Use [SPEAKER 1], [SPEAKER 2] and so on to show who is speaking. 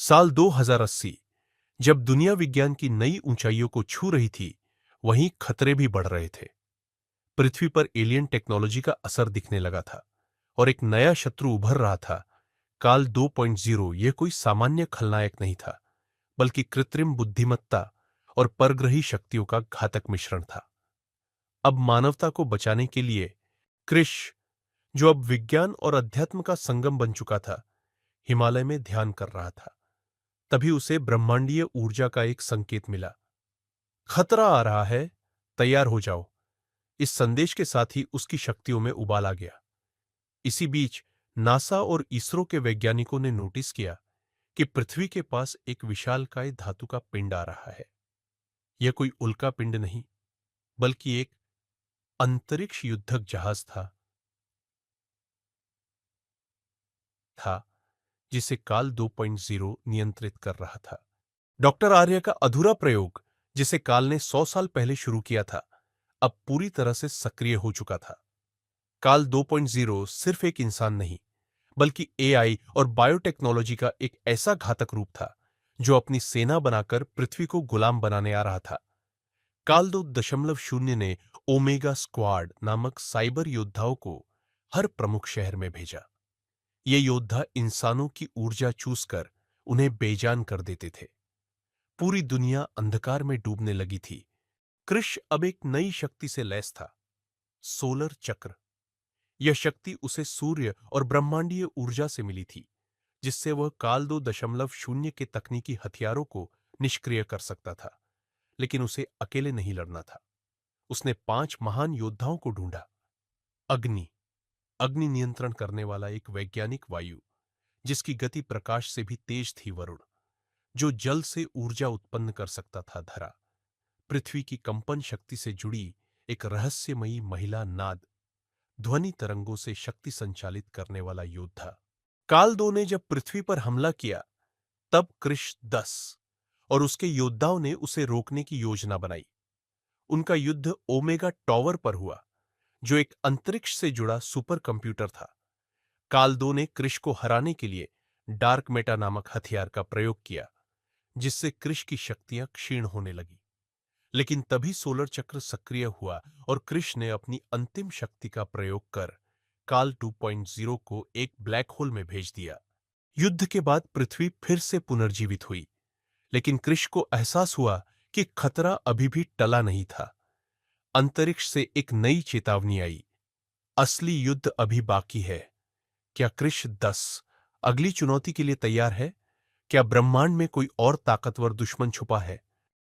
[SPEAKER 1] साल 2080 जब दुनिया विज्ञान की नई ऊंचाइयों को छू रही थी, वहीं खतरे भी बढ़ रहे थे। पृथ्वी पर एलियन टेक्नोलॉजी का असर दिखने लगा था और एक नया शत्रु उभर रहा था। काल 2.0 यह कोई सामान्य खलनायक नहीं था, बल्कि कृत्रिम बुद्धिमत्ता और परग्रही शक्तियों का घातक मिश्रण था। अब मानवता को बचाने के लिए कृष, जो अब विज्ञान और अध्यात्म का संगम बन चुका था, हिमालय में ध्यान कर रहा था। तभी उसे ब्रह्मांडीय ऊर्जा का एक संकेत मिला। खतरा आ रहा है, तैयार हो जाओ। इस संदेश के साथ ही उसकी शक्तियों में उबाल आ गया। इसी बीच नासा और इसरो के वैज्ञानिकों ने नोटिस किया कि पृथ्वी के पास एक विशालकाय धातु का पिंड आ रहा है। यह कोई उल्का पिंड नहीं, बल्कि एक अंतरिक्ष युद्धक जहाज था जिसे काल 2.0 नियंत्रित कर रहा था। डॉक्टर आर्य का अधूरा प्रयोग, जिसे काल ने 100 साल पहले शुरू किया था, अब पूरी तरह से सक्रिय हो चुका था। काल 2.0 सिर्फ एक इंसान नहीं, बल्कि एआई और बायोटेक्नोलॉजी का एक ऐसा घातक रूप था जो अपनी सेना बनाकर पृथ्वी को गुलाम बनाने आ रहा था। काल 2.0 ने ओमेगा स्क्वाड नामक साइबर योद्धाओं को हर प्रमुख शहर में भेजा। ये योद्धा इंसानों की ऊर्जा चूसकर उन्हें बेजान कर देते थे। पूरी दुनिया अंधकार में डूबने लगी थी। कृष अब एक नई शक्ति से लैस था, सोलर चक्र। यह शक्ति उसे सूर्य और ब्रह्मांडीय ऊर्जा से मिली थी, जिससे वह काल 2.0 के तकनीकी हथियारों को निष्क्रिय कर सकता था। लेकिन उसे अकेले नहीं लड़ना था। उसने 5 महान योद्धाओं को ढूंढा। अग्नि, अग्नि नियंत्रण करने वाला एक वैज्ञानिक वायु, जिसकी गति प्रकाश से भी तेज थी। वरुण, जो जल से ऊर्जा उत्पन्न कर सकता था। धरा, पृथ्वी की कंपन शक्ति से जुड़ी एक रहस्यमयी महिला। नाद, ध्वनि तरंगों से शक्ति संचालित करने वाला योद्धा। काल 2 ने जब पृथ्वी पर हमला किया, तब कृष 10 और उसके योद्धाओं ने उसे रोकने की योजना बनाई। उनका युद्ध ओमेगा टॉवर पर हुआ, जो एक अंतरिक्ष से जुड़ा सुपर कंप्यूटर था। काल 2 ने कृष को हराने के लिए डार्क मेटा नामक हथियार का प्रयोग किया, जिससे कृष की शक्तियां क्षीण होने लगी। लेकिन तभी सोलर चक्र सक्रिय हुआ और कृष ने अपनी अंतिम शक्ति का प्रयोग कर काल 2.0 को एक ब्लैक होल में भेज दिया। युद्ध के बाद पृथ्वी फिर से पुनर्जीवित हुई, लेकिन कृष को एहसास हुआ कि खतरा अभी भी टला नहीं था। अंतरिक्ष से एक नई चेतावनी आई, असली युद्ध अभी बाकी है। क्या कृष 10 अगली चुनौती के लिए तैयार है? क्या ब्रह्मांड में कोई और ताकतवर दुश्मन छुपा है